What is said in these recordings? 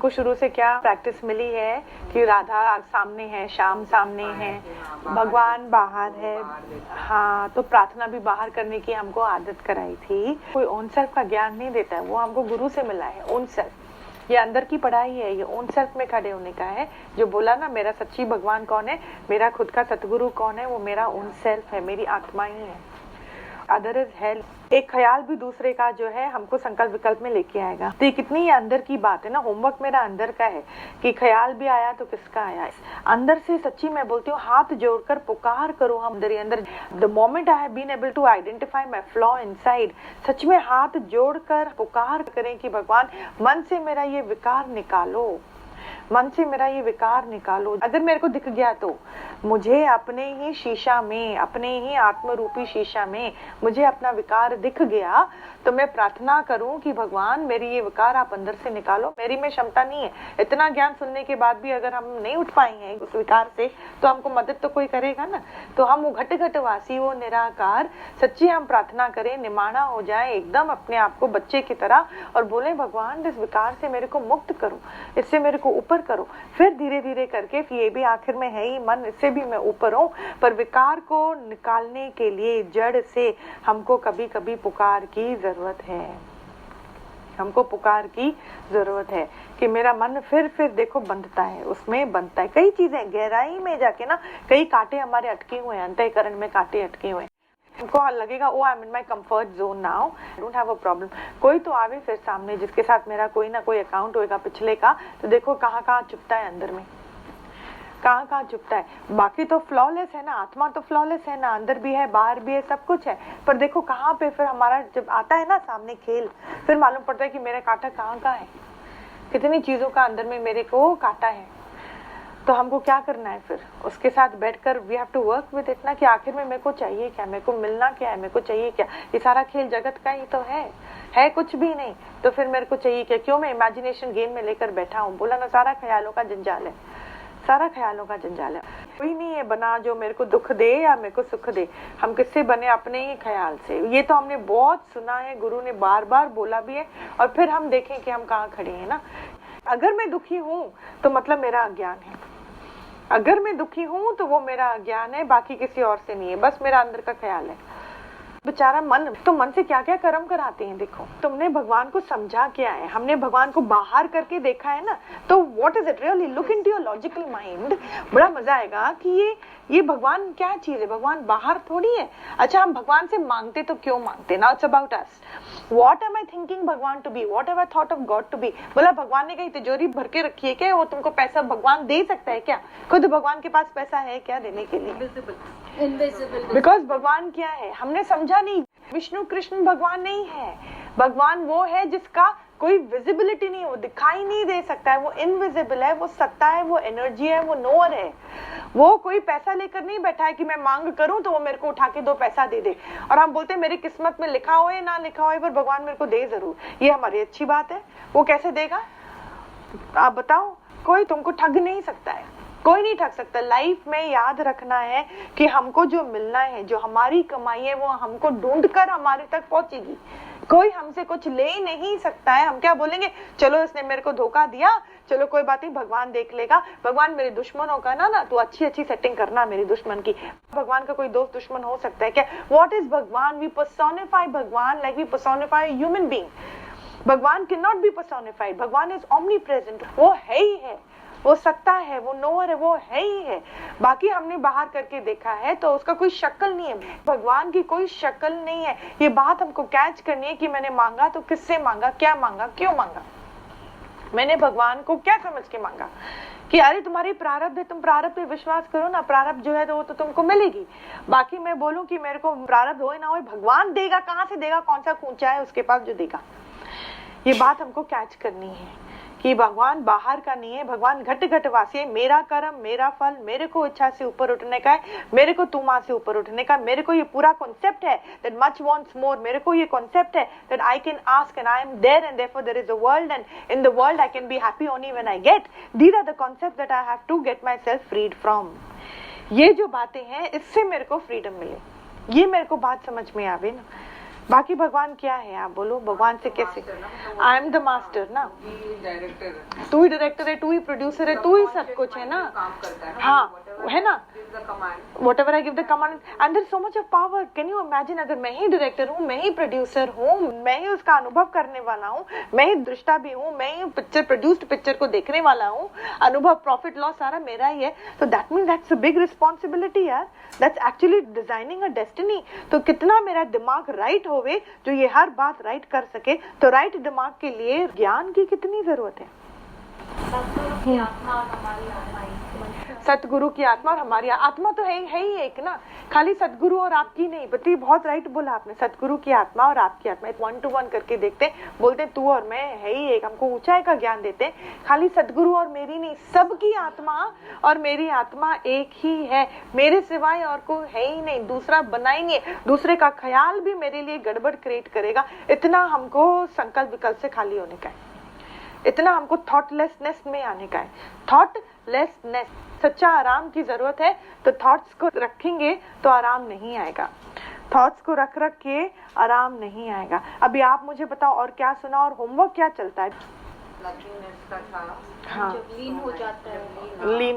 हमको शुरू से क्या प्रैक्टिस मिली है कि राधा सामने है, श्याम सामने है, भगवान बाहर है। हाँ, तो प्रार्थना भी बाहर करने की हमको आदत कराई थी। कोई ओन सेल्फ का ज्ञान नहीं देता है, वो हमको गुरु से मिला है। ओन सेल्फ, ये अंदर की पढ़ाई है, ये ओन सेल्फ में खड़े होने का है। जो बोला ना, मेरा सच्ची भगवान कौन है, मेरा खुद का सतगुरु कौन है, वो मेरा ओन सेल्फ है, मेरी आत्मा ही है। Other is help. एक ख्याल भी दूसरे का जो है हमको संकल्प विकल्प में लेके आएगा। तो ये कितनी अंदर की बात है ना। होमवर्क मेरा अंदर का है कि ख्याल भी आया तो किसका आया। अंदर से सच्ची मैं बोलती हूँ, हाथ जोड़कर पुकार करो हम अंदर ही अंदर। The moment I have been able to identify my flaw inside, सच में हाथ जोड़कर पुकार करें कि भगवान मन से मेरा ये विकार निकालो, मन से मेरा ये विकार निकालो। अगर मेरे को दिख गया तो मुझे अपने ही शीशा में, अपने ही आत्मरूपी शीशा में मुझे अपना विकार दिख गया, तो मैं प्रार्थना करूं कि भगवान मेरी ये विकार आप अंदर से निकालो। मेरी में क्षमता नहीं है। इतना ज्ञान सुनने के बाद भी अगर हम नहीं उठ पाए हैं उस विकार से, तो हमको मदद तो कोई करेगा ना। तो हम वो घट घट वासी, वो निराकार, सच्ची हम प्रार्थना करें, निमाना हो जाए एकदम अपने आप को बच्चे की तरह, और बोले भगवान इस विकार से मेरे को मुक्त करो, इससे मेरे को ऊपर करो। फिर धीरे धीरे करके ये भी आखिर में है ही मन, इससे भी मैं ऊपर हूँ। पर विकार को निकालने के लिए जड़ से हमको कभी कभी पुकार की जरूरत है। हमको पुकार की जरूरत है कि मेरा मन फिर देखो बंधता है, उसमें बंधता है कई चीजें गहराई में जाके ना। कई कांटे हमारे अटके हुए हैं, अंतःकरण में कांटे अटके हुए हैं। हमको लगेगा oh I am in my comfort zone now, I don't have a problem. कोई तो आवे फिर सामने जिसके साथ मेरा कोई ना कोई अकाउंट होएगा पिछले का, तो देखो कहाँ कहाँ चुपता है अंदर में, कहाँ कहाँ चुपता है। बाकी तो फ्लॉलेस है ना, आत्मा तो फ्लॉलेस है ना, अंदर भी है बाहर भी है, सब कुछ है। पर देखो कहाँ पे फिर हमारा जब आता है ना सामने खेल, फिर मालूम पड़ता है कि मेरा कांटा कहाँ का है, कितनी चीजों का अंदर में मेरे को काटा है। तो हमको क्या करना है फिर, उसके साथ बैठकर we have to work with it ना, कि आखिर में मेरे को चाहिए क्या, मेरे को मिलना क्या है, मेरे को चाहिए क्या। ये सारा खेल जगत का ही तो है कुछ भी नहीं। तो फिर मेरे को चाहिए क्या, क्यों मैं इमेजिनेशन गेम में लेकर बैठा हूँ। बोला ना, सारा ख्यालों का जंजाल है, सारा ख्यालों का जंजाल है। कोई नहीं है बना जो मेरे को दुख दे या मेरे को सुख दे। हम किससे बने, अपने ही ख्याल से। ये तो हमने बहुत सुना है, गुरु ने बार बार बोला भी है। और फिर हम देखें कि हम कहाँ खड़े हैं ना। अगर मैं दुखी हूँ तो मतलब मेरा अज्ञान है, अगर मैं दुखी हूँ तो वो मेरा अज्ञान है, बाकी किसी और से नहीं है, बस मेरा अंदर का ख्याल है। बेचारा मन, तो मन से क्या क्या कर्म कराते हैं। देखो तुमने भगवान को समझा क्या है, हमने भगवान को बाहर करके देखा है ना, तो what is it really, look into your logical mind. बड़ा मजा आएगा कि ये भगवान क्या चीज है, भगवान बाहर थोड़ी है। अच्छा, हम भगवान से मांगते तो क्यों मांगते, now it's about us. What am I thinking भगवान to be, what have I thought of God to be. बोला भगवान ने कहीं तिजोरी भर के रखी है क्या, वो तुमको पैसा भगवान दे सकता है क्या, खुद भगवान के पास पैसा है क्या देने के लिए। इनविजिबल, बिकॉज भगवान क्या है हमने समझा नहीं। विष्णु कृष्ण भगवान नहीं है, भगवान वो है जिसका कोई विजिबिलिटी नहीं, वो दिखाई नहीं दे सकता है, वो इनविजिबल है, वो सत्ता है, वो एनर्जी है, वो नोअर है। वो कोई पैसा लेकर नहीं बैठा है कि मैं मांग करूं तो वो मेरे को उठा के 2 पैसा दे दे। और हम बोलते हैं मेरी किस्मत में लिखा हो या ना लिखा हो, पर भगवान मेरे को दे जरूर। ये हमारी अच्छी बात है। वो कैसे देगा आप बताओ। कोई तुमको ठग नहीं सकता है, कोई नहीं ठग सकता। लाइफ में याद रखना है कि हमको जो मिलना है, जो हमारी कमाई है, वो हमको ढूंढकर हमारे तक पहुंचेगी। कोई हमसे कुछ ले नहीं सकता है। हम क्या बोलेंगे, चलो इसने मेरे को धोखा दिया, चलो कोई बात नहीं, भगवान देख लेगा। भगवान मेरे दुश्मनों का ना तू अच्छी सेटिंग करना मेरी दुश्मन की। भगवान का कोई दोस्त दुश्मन हो सकता है क्या। What is Bhagwan, we personify Bhagwan like we personify human being. Bhagwan can not be personified, Bhagwan is omnipresent, वो है ही है, वो सत्ता है, वो नोअर है, वो है ही है। बाकी हमने बाहर करके देखा है तो उसका कोई शक्ल नहीं है, भगवान की कोई शक्ल नहीं है। ये बात हमको कैच करनी है कि मैंने मांगा तो किससे मांगा, क्या मांगा, क्यों मांगा। मैंने भगवान को क्या समझ के मांगा कि अरे तुम्हारी प्रारब्ध है, तुम प्रारब्ध पे विश्वास करो ना, प्रारब्ध जो है तो वो तो तुमको मिलेगी। बाकी मैं बोलूं कि मेरे को प्रारब्ध हो ना हो, भगवान देगा, कहाँ से देगा, कौन सा खूंचा है उसके पास जो देगा। ये बात हमको कैच करनी है कि भगवान बाहर का नहीं है, भगवान घट घट वासी है। मेरा कर्म, मेरा फल, मेरे को इच्छा से ऊपर उठने का है, मेरे को तुमा से ऊपर उठने का। मेरे को ये पूरा कॉन्सेप्ट है that much wants more। मेरे को ये कॉन्सेप्ट है that I can ask and I am there and therefore there is a world and in the world I can be happy only when I get। These are the concepts that I have to get myself freed from। ये जो बातें हैं इससे मेरे को freedom मिले, ये मेरे को बात समझ में आवे ना। बाकी भगवान क्या है, आप बोलो भगवान से कैसे? आई एम द मास्टर ना, तू ही डायरेक्टर है, तू ही प्रोड्यूसर है, तू ही सब कुछ है ना। हाँ है ना, whatever I give the command, and there's so much of power. Can you imagine अगर मैं ही डायरेक्टर हूँ, मैं ही प्रोड्यूसर हूँ, मैं ही उसका अनुभव करने वाला हूँ, मैं ही दृष्टा भी हूँ, मैं ही पिक्चर प्रोड्यूस्ड पिक्चर को देखने वाला हूँ, अनुभव प्रॉफिट लॉस सारा मेरा ही है, तो that means that's a big responsibility यार, that's actually designing a destiny. तो कितना मेरा दिमाग राइट होवे जो ये हर बात राइट कर सके, तो राइट दिमाग के लिए ज्ञान की कितनी जरूरत है। सतगुरु की आत्मा और हमारी आत्मा तो है ही एक ना, खाली सतगुरु और आपकी नहीं। बल्कि बहुत राइट बोला आपने, सतगुरु की आत्मा और आपकी आत्मा, एक 1 to 1 करके देखते हैं, बोलते हैं तू और मैं है ही एक, हमको ऊंचाई का ज्ञान देते हैं। खाली सतगुरु और मेरी नहीं, सबकी आत्मा और मेरी आत्मा एक ही है, मेरे सिवाय और कोई है ही नहीं, दूसरा बनाएंगे, दूसरे का ख्याल भी मेरे लिए गड़बड़ क्रिएट करेगा। इतना हमको संकल्प विकल्प से खाली होने का है, इतना हमको थॉटलेसनेस में आने का है। थॉटलेसनेस, सच्चा आराम की जरूरत है, तो थॉट्स को रखेंगे तो आराम नहीं आएगा, थॉट्स को रख के आराम नहीं आएगा। अभी आप मुझे बताओ और क्या सुना और होमवर्क क्या चलता है? हाँ, लीन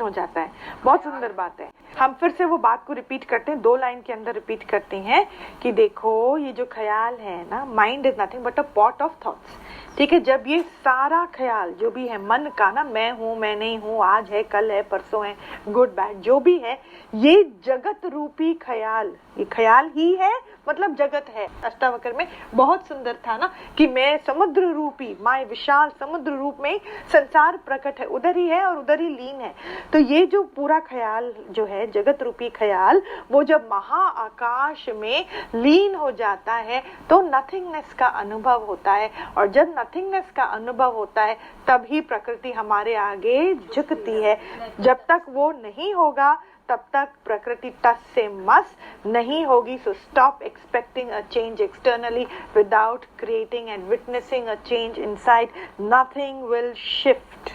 हो जाता है, बहुत सुंदर बात है। हम फिर से वो बात को रिपीट करते हैं, 2 लाइन के अंदर रिपीट करते हैं कि देखो ये जो ख्याल है ना, mind is nothing but a pot of thoughts. ठीक है, जब ये सारा ख्याल जो भी है मन का ना, मैं हूँ मैं नहीं हूँ, आज है कल है परसों है, गुड बैड जो भी है, ये जगत रूपी ख्याल, ये ख्याल ही है, मतलब जगत है। अष्टावक्र में बहुत सुंदर था ना कि मैं समुद्र रूपी, माय विशाल समुद्र रूप में संसार प्रकट है, उधर ही है और उधर ही लीन है। तो ये जो पूरा ख्याल जो है जगत रूपी ख्याल, वो जब महाआकाश में लीन हो जाता है तो नथिंगनेस का अनुभव होता है, और जब नथिंगनेस का अनुभव होता है तभी प्रकृति हमारे आगे झुकती है। जब तक वो नहीं होगा तब तक प्रकृति टस से मस नहीं होगी। So stop expecting a change externally without creating and witnessing a change inside. Nothing will shift,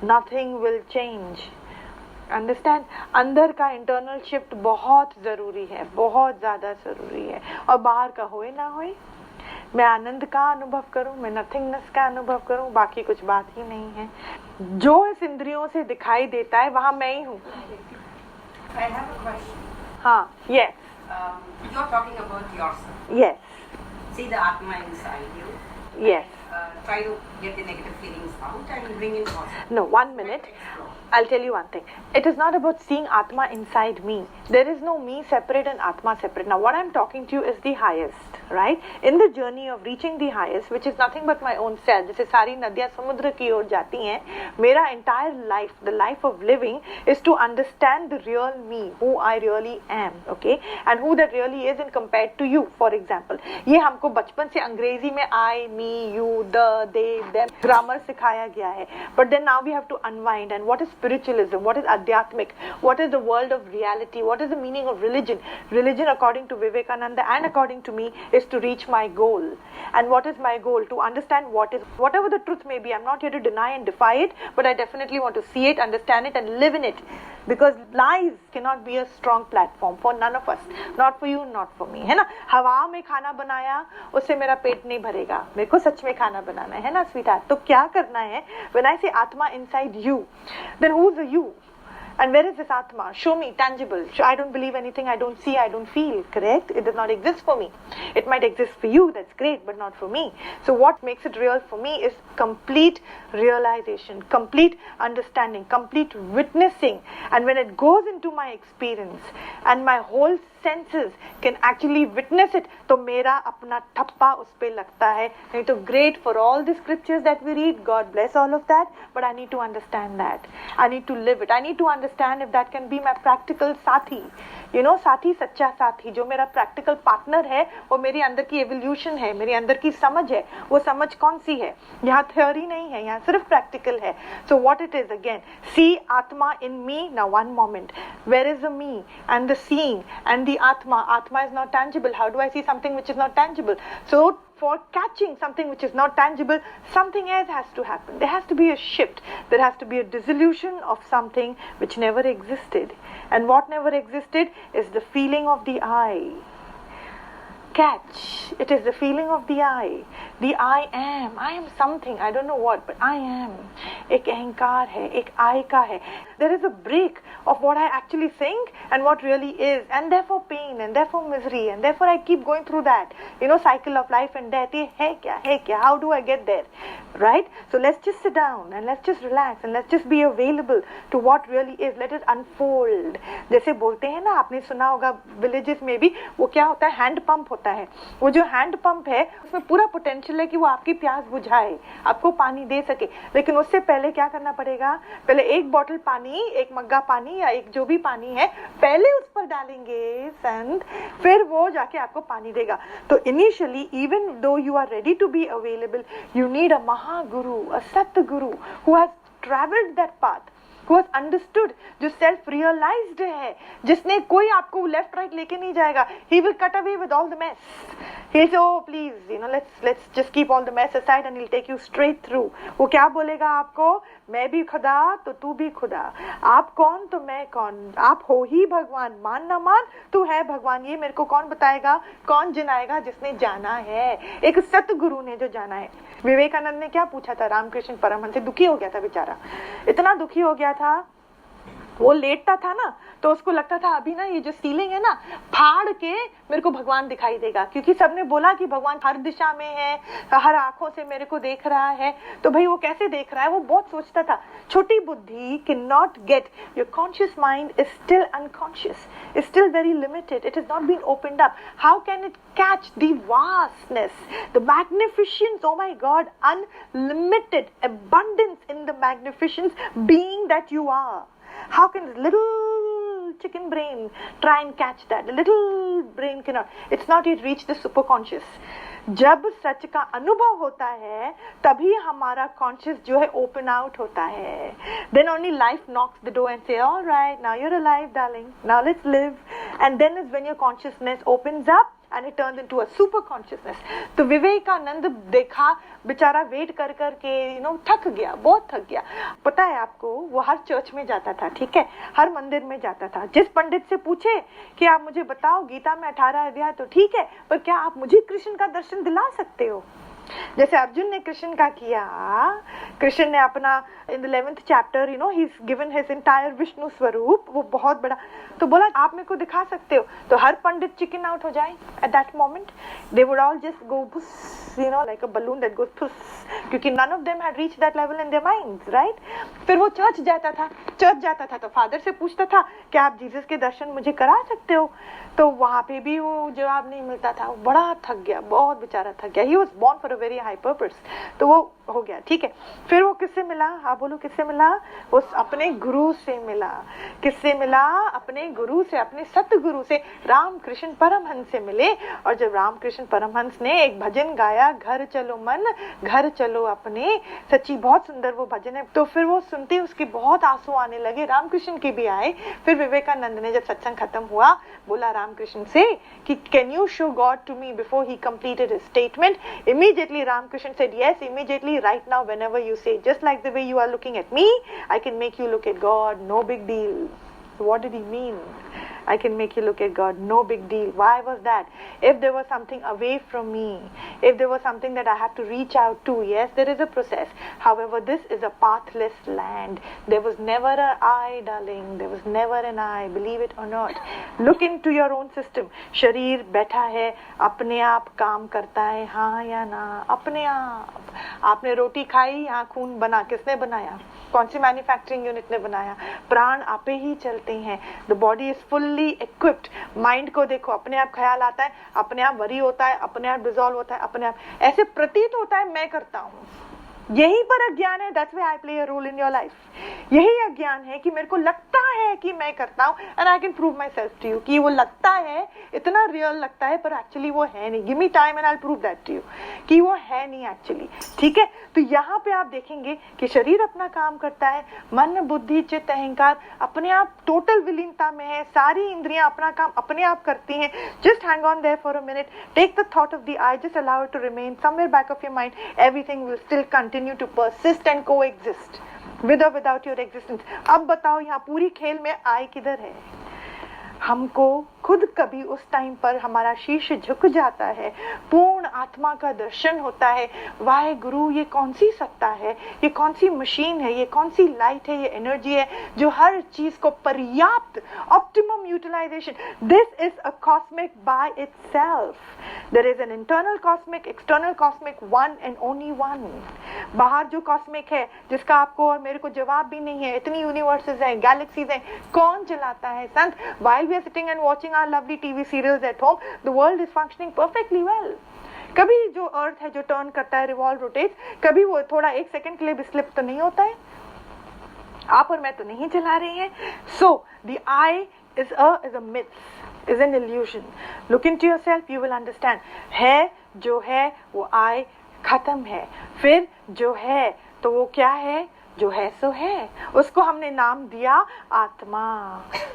nothing will change. Understand? अंदर का इंटरनल शिफ्ट बहुत जरूरी है, बहुत ज्यादा जरूरी है, और बाहर का होए ना होए, मैं आनंद का अनुभव करूं, मैं नथिंगनेस का अनुभव करूं, बाकी कुछ बात ही नहीं है। जो इस इंद्रियों से दिखाई देता है वहां मैं ही हूँ। I have a question. हाँ, yes. You're talking about yourself. Yes. See the Atma inside you. Yes. Try to get the negative feelings out and bring in positive. No, 1 minute. I'll tell you one thing. It is not about seeing Atma inside me. There is no me separate and Atma separate. Now, what I'm talking to you is the highest, right? In the journey of reaching the highest, which is nothing but my own self, जैसे सारी नदियाँ समुद्र की ओर जाती हैं, मेरा entire life, the life of living, is to understand the real me, who I really am, okay? And who that really is in compared to you, for example. ये हमको बचपन से अंग्रेजी में I, me, you, the, they, them, grammar सिखाया गया है. But then now we have to unwind. And what is spiritualism? What is adhyatmic? What is the world of reality? What is the meaning of religion? Religion, according to Vivekananda and according to me, is to reach my goal. And what is my goal? To understand what is, whatever the truth may be. I'm not here to deny and defy it, but I definitely want to see it, understand it, and live in it. Because lies cannot be a strong platform for none of us. Not for you, not for me. है ना? हवा में खाना बनाया, उससे मेरा पेट नहीं भरेगा. मेरे को सच में खाना बनाना है ना, sweetheart? तो क्या करना है? When I say Atma inside you, then who's the you? And where is this Atma? Show me, tangible. I don't believe anything I don't see, I don't feel, correct? It does not exist for me. It might exist for you, that's great, but not for me. So what makes it real for me is complete realization, complete understanding, complete witnessing. And when it goes into my experience and my whole senses can actually witness it, तो मेरा अपना ठप्पा उस पे लगता है. नहीं तो great for all the scriptures that we read, God bless all of that, but I need to understand that. I need to live it. I need to understand if that can be my practical साथी. You know, साथी, सच्चा साथी, जो मेरा practical partner है, वो मेरी अंदर की evolution है, मेरी अंदर की समझ है. वो समझ कौन सी है? यहाँ theory नहीं है, यहाँ सिर्फ practical है. So what it is again? See Atma in me. Now one moment. Where is the me and the seeing and the Atma? Atma is not tangible. How do I see something which is not tangible? So for catching something which is not tangible, something else has to happen. There has to be a shift. There has to be a dissolution of something which never existed. And what never existed is the feeling of the I. catch. It is the feeling of the I. The I am something, I don't know what, but I am. एक अहंकार है, एक I का है. There is a break of what I actually think and what really is, and therefore pain, and therefore misery, and therefore I keep going through that, cycle of life and death. ये है क्या? How do I get there? Right? So let's just sit down and let's just relax and let's just be available to what really is. Let it unfold. जैसे बोलते हैं ना, आपने सुना होगा विलेजेस में भी, वो क्या होता है, हैंड पंप होता है. वो जो हैंड पंप है उसमें पूरा पोटेंशियल है कि वो आपकी प्यास बुझाए, आपको पानी दे सके. लेकिन उससे पहले क्या करना पड़ेगा? पहले एक बॉटल पानी, एक मग्गा पानी या एक जो भी पानी है, पहले उस पर डालेंगे संत, फिर वो जाके आपको पानी देगा. तो initially even though you are ready to be available, you need a महागुरु, अ सतगुरु who has traveled that path, who has understood, जो self realized है, जिसने कोई आपको लेफ्ट राइट लेके नहीं जाएगा. He will cut away with all the mess. He'll say, oh please, let's just keep all the mess aside and he'll take you straight through. वो क्या बोलेगा आपको? मैं भी खुदा तो तू भी खुदा, आप कौन तो मैं कौन, आप हो ही भगवान, मान ना मान तू है भगवान. ये मेरे को कौन बताएगा? कौन जिनाएगा? जिसने जाना है, एक सतगुरु ने जो जाना है. विवेकानंद ने क्या पूछा था? रामकृष्ण परमहंस से दुखी हो गया था बेचारा, इतना दुखी हो गया था. वो लेटता था ना, तो उसको लगता था अभी ना ये जो सीलिंग है ना, फाड़ के मेरे को भगवान दिखाई देगा, क्योंकि सबने बोला कि भगवान हर दिशा में है, हर आंखों से मेरे को देख रहा है. तो भाई वो कैसे देख रहा है? वो बहुत सोचता था. छोटी बुद्धि can not get, your conscious mind is still unconscious, is still very limited, it is not been opened up. How can it catch the vastness, the magnificence, oh my God, unlimited abundance in the magnificence being that you are. How can this little chicken brain try and catch that? The little brain cannot. It's not yet reached the superconscious. जब सच का अनुभव होता है तभी हमारा conscious जो है open out होता है. Then only life knocks the door and say, all right, now you're alive, darling. Now let's live. And then is when your consciousness opens up and it turns into a super consciousness. तो विवेकानंद देखा बेचारा wait कर कर के थक गया, बहुत थक गया. पता है आपको, वो हर चर्च में जाता था, ठीक है, हर मंदिर में जाता था. जिस पंडित से पूछे कि आप मुझे बताओ गीता में 18 अध्याय तो ठीक है, पर क्या आप मुझे कृष्ण का दर्शन दिला सकते हो? जैसे अर्जुन ने कृष्ण का किया. कृष्ण ने अपना in the 11th chapter, he's given his entire Vishnu स्वरूप, वो बहुत बड़ा. तो बोला आप मेरे को दिखा सकते हो? तो हर पंडित चिकन आउट हो जाए at that moment. They would all just go like a balloon that goes puss, क्योंकि none of them had reached that level in their minds, right? फिर वो चर्च जाता था तो फादर से पूछता था कि आप जीसस के दर्शन मुझे करा सकते हो? तो वहां पे भी वो जवाब नहीं मिलता था. बड़ा थक गया, बहुत बेचारा थक गया. He was born for a very high purpose. तो वो हो गया, ठीक है. फिर वो किससे मिला? हाँ बोलो, किससे मिला? वो अपने गुरु से मिला. किससे मिला? अपने गुरु से, अपने सतगुरु से, रामकृष्ण परमहंस से मिले. और जब रामकृष्ण परमहंस ने एक भजन गाया, घर चलो मन घर चलो अपने, सच्ची बहुत सुंदर वो भजन है. तो फिर वो सुनते उसके बहुत आंसू आने लगे, रामकृष्ण के भी आए. फिर विवेकानंद ने जब सत्संग खत्म हुआ, बोला रामकृष्ण से कि can you show God to me before he completed his statement. Immediately Ramakrishna said yes. Immediately, right now, whenever you say, just like the way you are looking at me, I can make you look at God, no big deal. So what did he mean? I can make you look at God, no big deal. Why was that? If there was something away from me, if there was something that I had to reach out to, yes, there is a process. However, this is a pathless land. There was never an I, darling. There was never an I, believe it or not. Look into your own system. शरीर बैठा है, अपने आप काम करता है, हाँ या ना? अपने आप. आपने रोटी खाई, यहाँ खून बना, किसने बनाया? कौन सी मैन्युफैक्चरिंग यूनिट ने बनाया? प्राण आपे ही चलते हैं. The body is fully equipped. Mind को देखो, अपने आप ख्याल आता है, अपने आप वरी होता है, अपने आप डिसॉल्व होता है, अपने आप ऐसे प्रतीत होता है मैं करता हूँ. यही पर अज्ञान है. That's why I play a role in your life. यही अज्ञान है कि मेरे को लगता है कि मैं करता हूँ, and I can prove myself to you कि वो लगता है, इतना रियल लगता है, पर एक्चुअली वो है नहीं. Give me time and I will prove that to you कि वो है नहीं एक्चुअली. ठीक है. तो यहाँ पे आप देखेंगे कि शरीर अपना काम करता है, मन बुद्धि चित्त अहंकार अपने आप टोटल विलीनता में है, सारी इंद्रियां अपना काम अपने आप करती हैं. Just hang on there for a minute, take the thought of the I, just allow it to remain somewhere back of your mind. Everything will still continue to persist and coexist with or without your existence. अब बताओ यहाँ पूरी खेल में आई किधर है? हमको खुद कभी उस टाइम पर हमारा शीश झुक जाता है, पूर्ण आत्मा का दर्शन होता है। वाहे गुरु, ये कौन सी सत्ता है, ये कौन सी मशीन है, ये कौन सी लाइट है, ये एनर्जी है जो हर चीज को पर्याप्त optimum utilisation. This is a cosmic by itself. There is an internal cosmic, external cosmic, one and only one. बाहर जो कॉस्मिक है जिसका आपको और मेरे को जवाब भी नहीं है, इतनी यूनिवर्सेस हैं, गैलेक्सीज हैं, कौन चलाता है संत? while we are sitting and watching our lovely TV serials at home, the world is functioning perfectly well. कभी जो अर्थ है जो टर्न करता है, रिवॉल्व, रोटेट, कभी वो थोड़ा एक सेकंड के लिए भी स्लिप तो नहीं होता है? आप और मैं तो नहीं चला रही हैं। So the I is a myth, is an illusion. Look into yourself, you will understand. है जो है वो I खत्म है, फिर जो है तो वो क्या है? जो है सो है। उसको हमने नाम दिया आत्मा।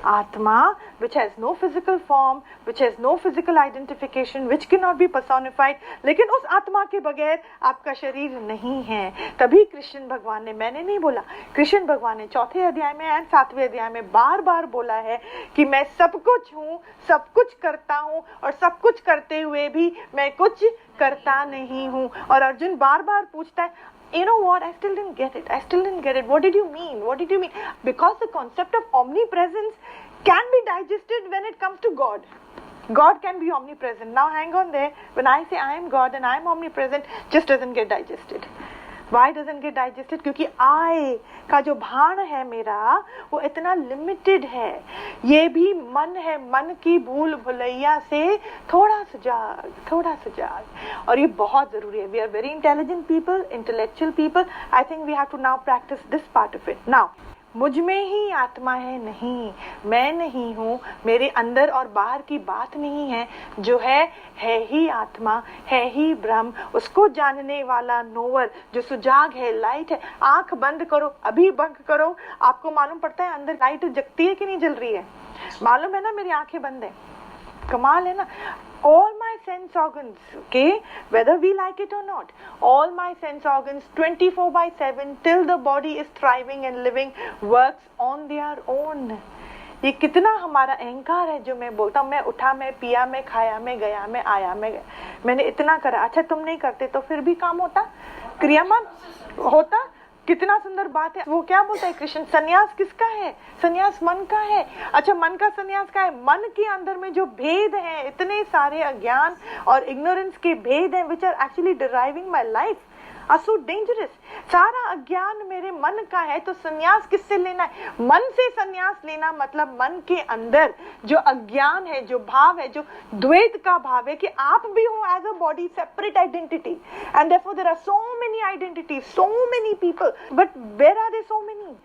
आत्मा which has no physical form, which has no physical identification, which cannot be personified। लेकिन उस आत्मा के बगैर आपका शरीर नहीं है। तभी कृष्ण भगवान ने, मैंने नहीं बोला, कृष्ण भगवान ने 4थे अध्याय में और 7वें अध्याय में बार बार बोला है कि मैं सब कुछ हूँ, सब कुछ करता हूँ, और सब कुछ करते हुए भी मैं कुछ करता नहीं हूँ। और अर्जुन बार बार पूछता है, you know what, I still didn't get it, I still didn't get it, what did you mean, what did you mean? Because the concept of omnipresence can be digested when it comes to God. God can be omnipresent. Now hang on there, when I say I am God and I am omnipresent, just doesn't get digested. Why doesn't get digested? क्योंकि I का जो भान है मेरा वो इतना limited है। ये भी मन है, मन की भूल भुलैया से थोड़ा सुजाग, थोड़ा सुजाग। और ये बहुत जरूरी है। We are very intelligent people, intellectual people. I think we have to now practice this part of it. Now, मुझ में ही आत्मा है? नहीं, मैं नहीं हूँ, मेरे अंदर और बाहर की बात नहीं है। जो है ही आत्मा, है ही ब्रह्म। उसको जानने वाला नोवर जो सुजाग है, लाइट है। आंख बंद करो, अभी बंद करो, आपको मालूम पड़ता है अंदर लाइट जगती है कि नहीं जल रही है? मालूम है ना, मेरी आंखें बंद है। कमाल है ना। All my sense organs, okay, whether we like it or not, all my sense organs 24/7 till the body is thriving and living works on their own. ये कितना हमारा अहंकार है जो मैं बोलता हूँ, मैं उठा, मैं पिया, मैं खाया, मैं गया, मैं आया, मैंने इतना करा। अच्छा, तुम नहीं करते तो फिर भी काम होता, क्रियामान होता। कितना सुंदर बात है। वो क्या बोलता है कृष्ण, सन्यास किसका है? सन्यास मन का है। अच्छा, मन का सन्यास का है? मन के अंदर में जो भेद हैं, इतने सारे अज्ञान और इग्नोरेंस के भेद हैं, which are actually deriving my life, are so dangerous. सारा अज्ञान मेरे मन का है, तो सन्यास किससे लेना है? मन से सन्यास लेना मतलब मन के अंदर जो अज्ञान है, जो भाव है, जो द्वैत का भाव है कि आप भी हो as a body separate identity, and therefore there are so many identities, so many people, but where are they so many?